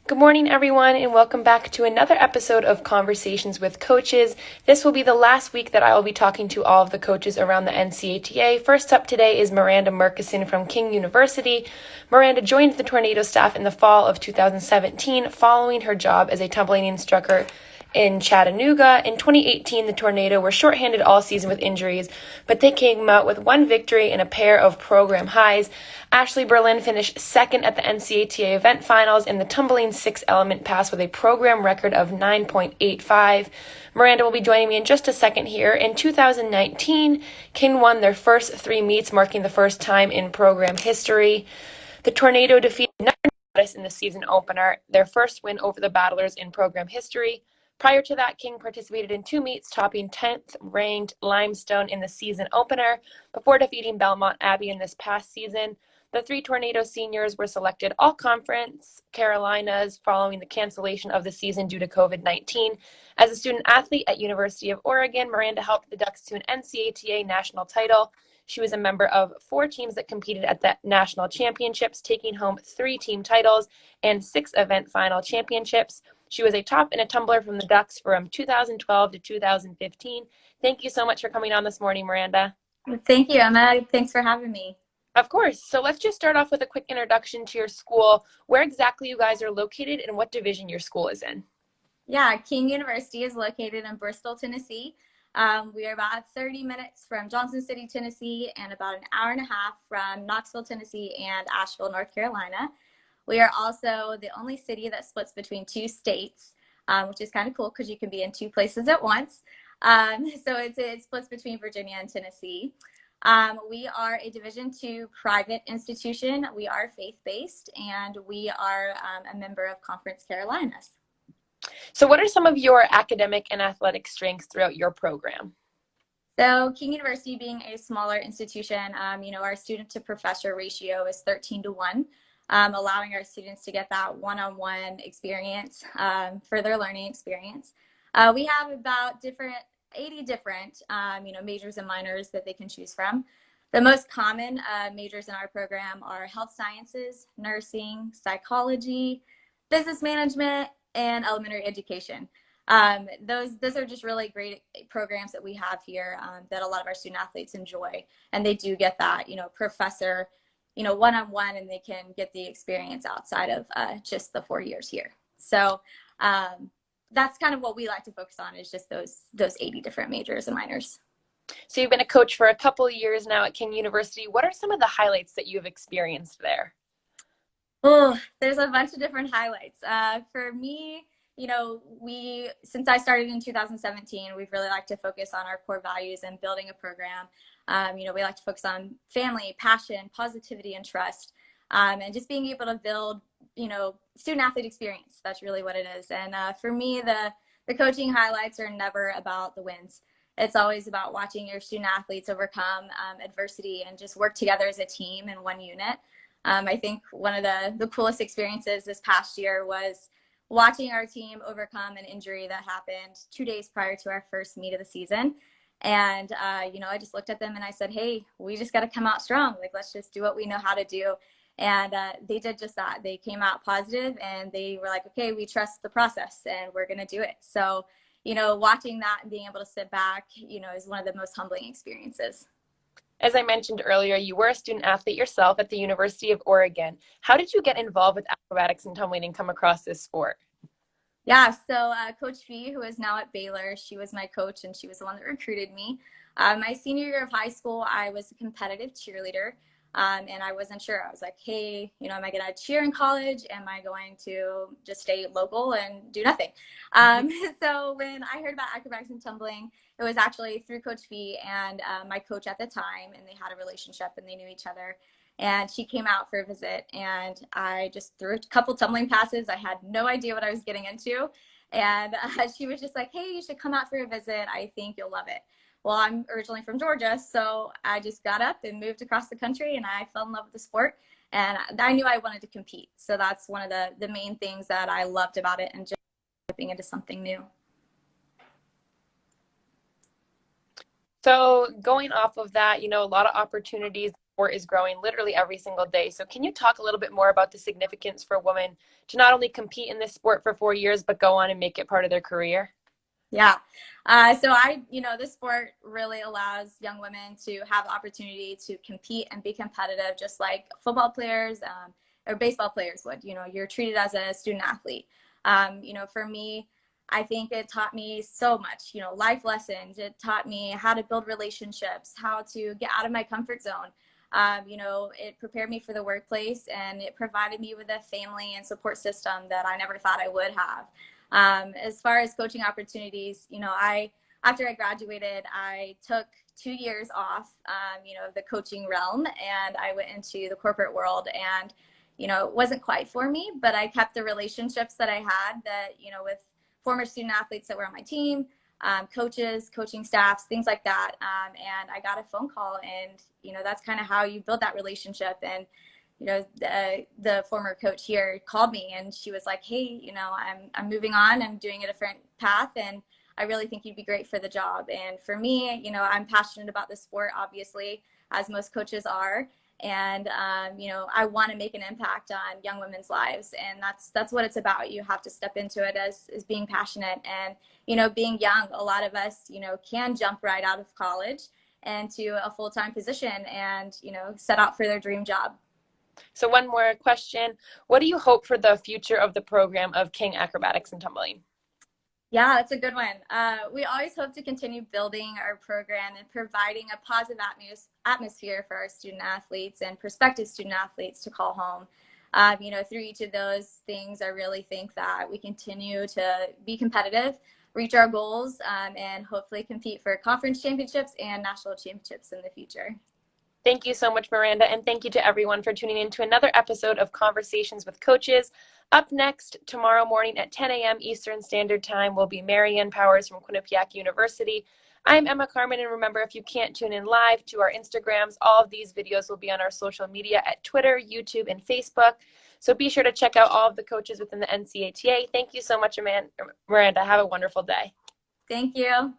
Good morning, everyone, and welcome back to another episode of Conversations with Coaches. This will be the last week that I will be talking to all of the coaches around the NCATA. First up today is Miranda Merkison from King University. Miranda joined the Tornado staff in the fall of 2017 following her job as a tumbling instructor in Chattanooga. In 2018, the Tornado were shorthanded all season with injuries, but they came out with one victory and a pair of program highs. Ashley Berlin finished second at the NCATA event finals in the tumbling six-element pass with a program record of 9.85. Miranda will be joining me in just a second here. In 2019, King won their first three meets, marking the first time in program history. The Tornado defeated in the season opener, their first win over the Battlers in program history. Prior to that, King participated in two meets, topping 10th ranked Limestone in the season opener before defeating Belmont Abbey in this past season. The three Tornado seniors were selected All-Conference Carolinas following the cancellation of the season due to COVID-19. As a student athlete at University of Oregon, Miranda helped the Ducks to an NCATA national title. She was a member of four teams that competed at the national championships, taking home 3 team titles and 6 event final championships. She was a top and a tumbler from the Ducks from 2012 to 2015. Thank you so much for coming on this morning, Miranda. Thank you, Emma. Thanks for having me. Of course. So let's just start off with a quick introduction to your school, where exactly you guys are located and what division your school is in. Yeah, King University is located in Bristol, Tennessee. We are about 30 minutes from Johnson City, Tennessee, and about an hour and a half from Knoxville, Tennessee, and Asheville, North Carolina. We are also the only city that splits between 2 states, which is kind of cool because you can be in 2 places at once. So it splits between Virginia and Tennessee. We are a Division II private institution. We are faith-based, and we are a member of Conference Carolinas. So what are some of your academic and athletic strengths throughout your program? So King University being a smaller institution, our student to professor ratio is 13-1, allowing our students to get that one-on-one experience for their learning experience. We have about 80 different, majors and minors that they can choose from. The most common majors in our program are health sciences, nursing, psychology, business management, and elementary education. Those are just really great programs that we have here that a lot of our student athletes enjoy, and they do get that, professor, one-on-one, and they can get the experience outside of just the 4 years here. So that's kind of what we like to focus on, is just those 80 different majors and minors. So you've been a coach for a couple of years now at King University. What are some of the highlights that you have experienced there? Oh, there's a bunch of different highlights. For me, since I started in 2017, we've really liked to focus on our core values and building a program. We like to focus on family, passion, positivity, and trust, and just being able to build, student athlete experience. That's really what it is. And for me, the coaching highlights are never about the wins. It's always about watching your student athletes overcome adversity and just work together as a team in one unit. I think one of the coolest experiences this past year was watching our team overcome an injury that happened 2 days prior to our first meet of the season. And, I just looked at them and I said, hey, we just got to come out strong. Like, let's just do what we know how to do. And they did just that. They came out positive and they were like, okay, we trust the process and we're going to do it. So, watching that and being able to sit back, is one of the most humbling experiences. As I mentioned earlier, you were a student athlete yourself at the University of Oregon. How did you get involved with acrobatics and tumbling and come across this sport? Yeah, so Coach Fee, who is now at Baylor, she was my coach and she was the one that recruited me. My senior year of high school, I was a competitive cheerleader, and I wasn't sure. I was like, hey, am I going to cheer in college? Am I going to just stay local and do nothing? So when I heard about acrobatics and tumbling, it was actually through Coach Fee and my coach at the time, and they had a relationship and they knew each other. And she came out for a visit and I just threw a couple tumbling passes. I had no idea what I was getting into. And she was just like, hey, you should come out for a visit. I think you'll love it. Well, I'm originally from Georgia, so I just got up and moved across the country and I fell in love with the sport. And I knew I wanted to compete. So that's one of the main things that I loved about it, and just stepping into something new. So going off of that, a lot of opportunities sport is growing literally every single day. So can you talk a little bit more about the significance for women to not only compete in this sport for 4 years, but go on and make it part of their career? Yeah. This sport really allows young women to have the opportunity to compete and be competitive, just like football players or baseball players would. You're treated as a student athlete. For me, I think it taught me so much, life lessons. It taught me how to build relationships, how to get out of my comfort zone. It prepared me for the workplace, and it provided me with a family and support system that I never thought I would have. As far as coaching opportunities, after I graduated, I took 2 years off, the coaching realm, and I went into the corporate world. And, it wasn't quite for me, but I kept the relationships that I had with former student athletes that were on my team, coaches, coaching staffs, things like that. And I got a phone call, and, that's kind of how you build that relationship. And the former coach here called me, and she was like, hey, I'm moving on. I'm doing a different path, and I really think you'd be great for the job. And for me, I'm passionate about the sport, obviously, as most coaches are. And, I want to make an impact on young women's lives. And that's what it's about. You have to step into it as being passionate. And, being young, a lot of us, can jump right out of college and to a full-time position and, set out for their dream job. So one more question. What do you hope for the future of the program of King Acrobatics and Tumbling? Yeah, that's a good one. We always hope to continue building our program and providing a positive atmosphere for our student athletes and prospective student athletes to call home. Through each of those things, I really think that we continue to be competitive, reach our goals, and hopefully compete for conference championships and national championships in the future. Thank you so much, Miranda, and thank you to everyone for tuning in to another episode of Conversations with Coaches. Up next, tomorrow morning at 10 a.m. Eastern Standard Time will be Marianne Powers from Quinnipiac University. I'm Emma Carmen, and remember, if you can't tune in live to our Instagrams, all of these videos will be on our social media at Twitter, YouTube, and Facebook. So be sure to check out all of the coaches within the NCATA. Thank you so much, Miranda. Have a wonderful day. Thank you.